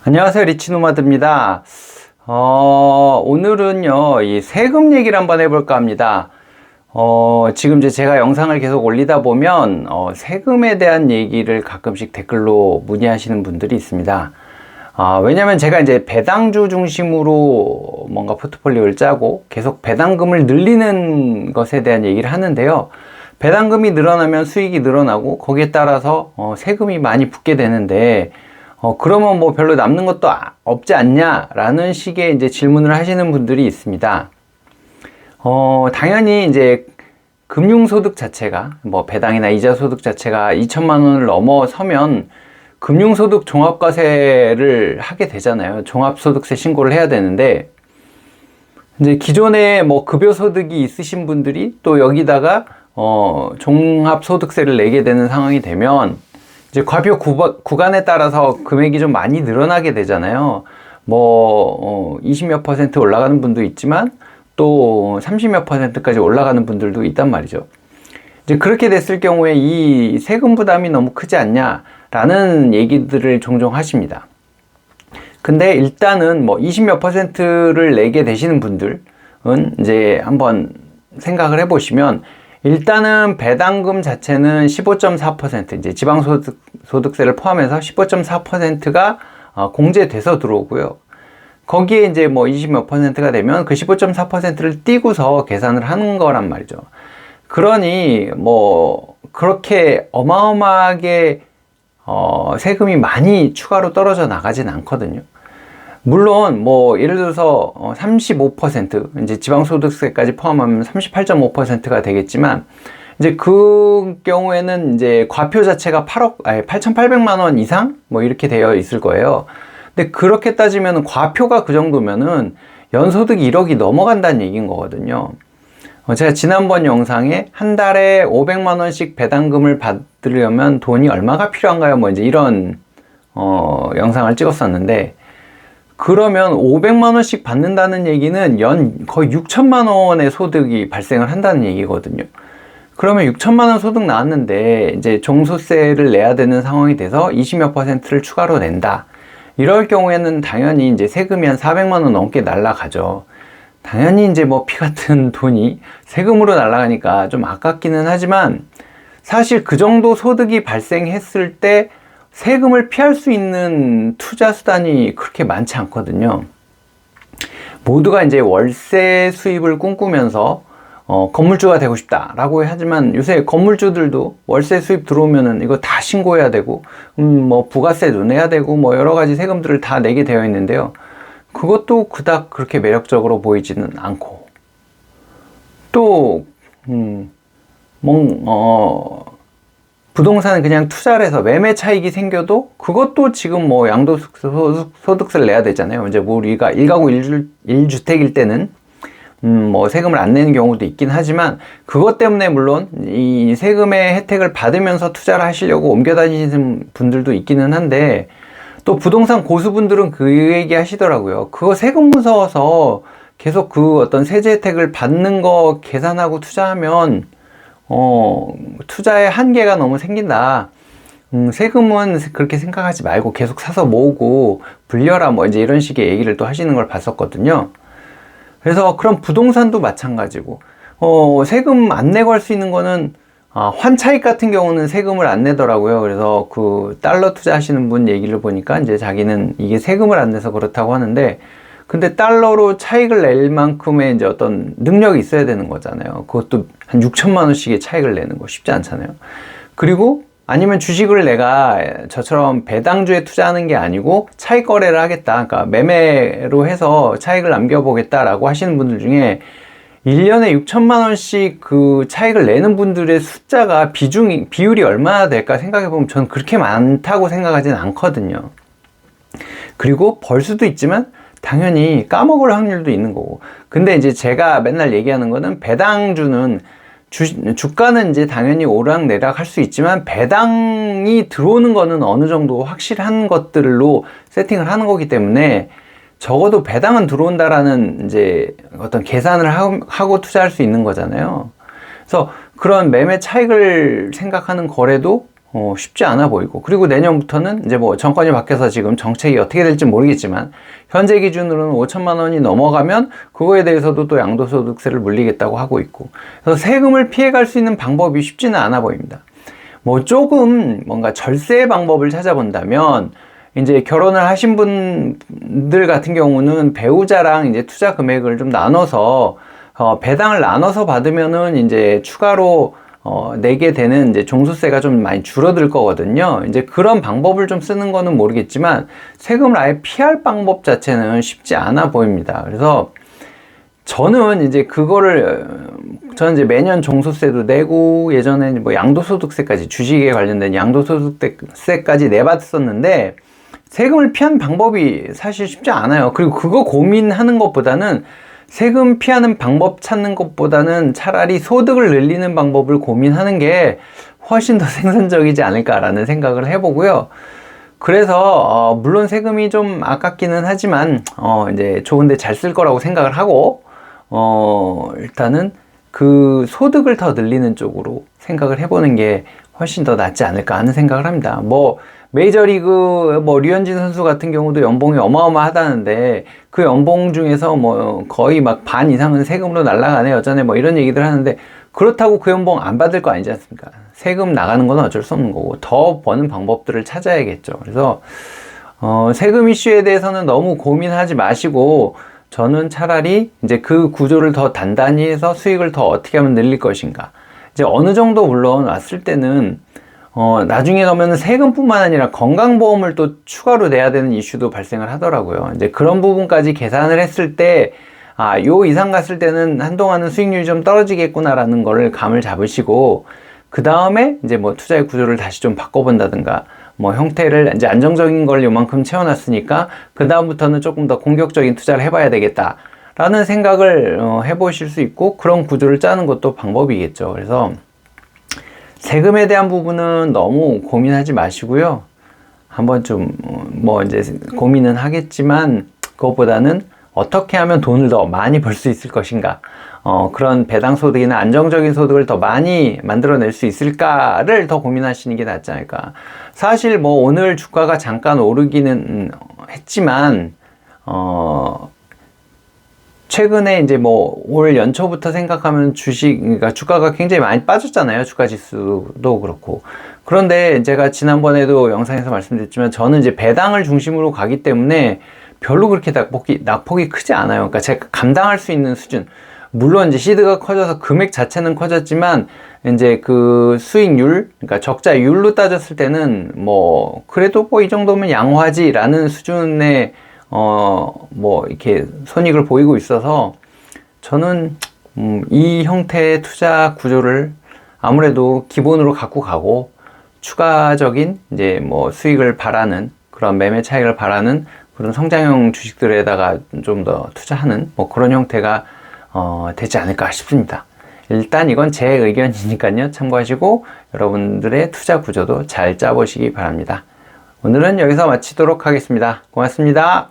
안녕하세요, 리치노마드입니다. 오늘은요, 이 세금 얘기를 한번 해볼까 합니다. 지금 이제 제가 영상을 계속 올리다 보면, 세금에 대한 얘기를 가끔씩 댓글로 문의하시는 분들이 있습니다. 왜냐면 제가 이제 배당주 중심으로 뭔가 포트폴리오를 짜고 계속 배당금을 늘리는 것에 대한 얘기를 하는데요. 배당금이 늘어나면 수익이 늘어나고 거기에 따라서 세금이 많이 붙게 되는데, 그러면 뭐 별로 남는 것도 없지 않냐라는 식의 이제 질문을 하시는 분들이 있습니다. 당연히 이제 금융소득 자체가 뭐 배당이나 이자 소득 자체가 2천만 원을 넘어서면 금융소득 종합과세를 하게 되잖아요. 종합소득세 신고를 해야 되는데, 이제 기존에 뭐 급여소득이 있으신 분들이 또 여기다가 종합소득세를 내게 되는 상황이 되면 이제 과표 구간에 따라서 금액이 좀 많이 늘어나게 되잖아요. 뭐 20몇 % 올라가는 분도 있지만 또 30몇 %까지 올라가는 분들도 있단 말이죠. 이제 그렇게 됐을 경우에 이 세금 부담이 너무 크지 않냐라는 얘기들을 종종 하십니다. 근데 일단은 뭐 20몇 %를 내게 되시는 분들은 이제 한번 생각을 해보시면, 일단은 배당금 자체는 15.4%, 이제 지방소득세를 포함해서 15.4%가 공제돼서 들어오고요. 거기에 이제 뭐 20몇 %가 되면 그 15.4%를 띄고서 계산을 하는 거란 말이죠. 그러니 뭐 그렇게 어마어마하게 세금이 많이 추가로 떨어져 나가진 않거든요. 물론 뭐 예를 들어서 35% 이제 지방소득세까지 포함하면 38.5%가 되겠지만, 이제 그 경우에는 이제 과표 자체가 8,800만 원 이상 뭐 이렇게 되어 있을 거예요. 근데 그렇게 따지면 과표가 그 정도면은 연소득이 1억이 넘어간다는 얘기인 거거든요. 제가 지난번 영상에 한 달에 500만 원씩 배당금을 받으려면 돈이 얼마가 필요한가요? 뭐 이제 이런 영상을 찍었었는데, 그러면 500만 원씩 받는다는 얘기는 연 거의 6천만 원의 소득이 발생을 한다는 얘기거든요. 그러면 6천만 원 소득 나왔는데 이제 종소세를 내야 되는 상황이 돼서 20몇 %를 추가로 낸다. 이럴 경우에는 당연히 이제 세금이 한 400만 원 넘게 날라가죠. 당연히 이제 뭐 피 같은 돈이 세금으로 날아가니까 좀 아깝기는 하지만, 사실 그 정도 소득이 발생했을 때 세금을 피할 수 있는 투자 수단이 그렇게 많지 않거든요. 모두가 이제 월세 수입을 꿈꾸면서 건물주가 되고 싶다라고 하지만, 요새 건물주들도 월세 수입 들어오면은 이거 다 신고해야 되고, 뭐 부가세도 내야 되고, 뭐 여러 가지 세금들을 다 내게 되어 있는데요. 그것도 그닥 그렇게 매력적으로 보이지는 않고, 또 부동산은 그냥 투자를 해서 매매 차익이 생겨도 그것도 지금 뭐 양도소득세를 내야 되잖아요. 이제 뭐 우리가 1가구 1주택일 때는 뭐 세금을 안 내는 경우도 있긴 하지만, 그것 때문에 물론 이 세금의 혜택을 받으면서 투자를 하시려고 옮겨 다니시는 분들도 있기는 한데, 또 부동산 고수분들은 그 얘기 하시더라고요. 그거 세금 무서워서 계속 그 어떤 세제 혜택을 받는 거 계산하고 투자하면 투자의 한계가 너무 생긴다. 세금은 그렇게 생각하지 말고 계속 사서 모으고 불려라, 뭐 이제 이런 식의 얘기를 또 하시는 걸 봤었거든요. 그래서 그럼 부동산도 마찬가지고, 세금 안 내고 할 수 있는 거는, 환차익 같은 경우는 세금을 안 내더라고요. 그래서 그 달러 투자하시는 분 얘기를 보니까 이제 자기는 이게 세금을 안 내서 그렇다고 하는데, 근데 달러로 차익을 낼 만큼의 이제 어떤 능력이 있어야 되는 거잖아요. 그것도 한 6천만 원씩의 차익을 내는 거 쉽지 않잖아요. 그리고 아니면 주식을 내가 저처럼 배당주에 투자하는 게 아니고 차익 거래를 하겠다, 그러니까 매매로 해서 차익을 남겨보겠다라고 하시는 분들 중에 1년에 6천만 원씩 그 차익을 내는 분들의 숫자가 비율이 얼마나 될까 생각해보면 저는 그렇게 많다고 생각하지는 않거든요. 그리고 벌 수도 있지만 당연히 까먹을 확률도 있는 거고. 근데 이제 제가 맨날 얘기하는 거는, 배당주는 주가는 이제 당연히 오락내락 할 수 있지만 배당이 들어오는 거는 어느 정도 확실한 것들로 세팅을 하는 거기 때문에, 적어도 배당은 들어온다라는 이제 어떤 계산을 하고 투자할 수 있는 거잖아요. 그래서 그런 매매 차익을 생각하는 거래도 쉽지 않아 보이고, 그리고 내년부터는 이제 뭐 정권이 바뀌어서 지금 정책이 어떻게 될지 모르겠지만 현재 기준으로는 5천만 원이 넘어가면 그거에 대해서도 또 양도소득세를 물리겠다고 하고 있고, 그래서 세금을 피해갈 수 있는 방법이 쉽지는 않아 보입니다. 뭐 조금 뭔가 절세 방법을 찾아본다면, 이제 결혼을 하신 분들 같은 경우는 배우자랑 이제 투자 금액을 좀 나눠서 배당을 나눠서 받으면은 이제 추가로 내게 되는 이제 종소세가 좀 많이 줄어들 거거든요. 이제 그런 방법을 좀 쓰는 거는 모르겠지만 세금을 아예 피할 방법 자체는 쉽지 않아 보입니다. 그래서 저는 이제 저는 이제 매년 종소세도 내고, 예전에 뭐 양도소득세까지, 주식에 관련된 양도소득세까지 내봤었는데 세금을 피하는 방법이 사실 쉽지 않아요. 그리고 그거 고민하는 것보다는, 세금 피하는 방법 찾는 것보다는 차라리 소득을 늘리는 방법을 고민하는 게 훨씬 더 생산적이지 않을까라는 생각을 해보고요. 그래서 물론 세금이 좀 아깝기는 하지만 이제 좋은데 잘 쓸 거라고 생각을 하고, 일단은 그 소득을 더 늘리는 쪽으로 생각을 해보는 게 훨씬 더 낫지 않을까 하는 생각을 합니다. 뭐 메이저리그 류현진 선수 같은 경우도 연봉이 어마어마하다는데 그 연봉 중에서 뭐 거의 막 반 이상은 세금으로 날아가네 여전히, 뭐 이런 얘기들 하는데, 그렇다고 그 연봉 안 받을 거 아니지 않습니까? 세금 나가는 건 어쩔 수 없는 거고 더 버는 방법들을 찾아야겠죠. 그래서 세금 이슈에 대해서는 너무 고민하지 마시고, 저는 차라리 이제 그 구조를 더 단단히 해서 수익을 더 어떻게 하면 늘릴 것인가, 이제 어느 정도 물론 왔을 때는 나중에 가면은 세금뿐만 아니라 건강보험을 또 추가로 내야 되는 이슈도 발생을 하더라고요. 이제 그런 부분까지 계산을 했을 때, 요 이상 갔을 때는 한동안은 수익률이 좀 떨어지겠구나라는 거를 감을 잡으시고, 그 다음에 이제 뭐 투자의 구조를 다시 좀 바꿔본다든가, 뭐 형태를 이제 안정적인 걸 요만큼 채워놨으니까 그 다음부터는 조금 더 공격적인 투자를 해봐야 되겠다 라는 생각을 해보실 수 있고, 그런 구조를 짜는 것도 방법이겠죠. 그래서 세금에 대한 부분은 너무 고민하지 마시고요. 한번 좀 뭐 이제 고민은 하겠지만 그것보다는 어떻게 하면 돈을 더 많이 벌 수 있을 것인가, 그런 배당 소득이나 안정적인 소득을 더 많이 만들어낼 수 있을까를 더 고민하시는 게 낫지 않을까. 사실 뭐 오늘 주가가 잠깐 오르기는 했지만 최근에 이제 뭐 올 연초부터 생각하면 그러니까 주가가 굉장히 많이 빠졌잖아요. 주가 지수도 그렇고. 그런데 제가 지난번에도 영상에서 말씀드렸지만 저는 이제 배당을 중심으로 가기 때문에 별로 그렇게 낙폭이 크지 않아요. 그러니까 제가 감당할 수 있는 수준. 물론 이제 시드가 커져서 금액 자체는 커졌지만 이제 그 수익률, 그러니까 적자율로 따졌을 때는 뭐 그래도 뭐 이 정도면 양호하지라는 수준의 뭐 이렇게 손익을 보이고 있어서 저는 이 형태의 투자 구조를 아무래도 기본으로 갖고 가고, 추가적인 이제 뭐 수익을 바라는, 그런 매매 차익을 바라는 그런 성장형 주식들에다가 좀 더 투자하는 뭐 그런 형태가 되지 않을까 싶습니다. 일단 이건 제 의견이니까요. 참고하시고 여러분들의 투자 구조도 잘 짜보시기 바랍니다. 오늘은 여기서 마치도록 하겠습니다. 고맙습니다.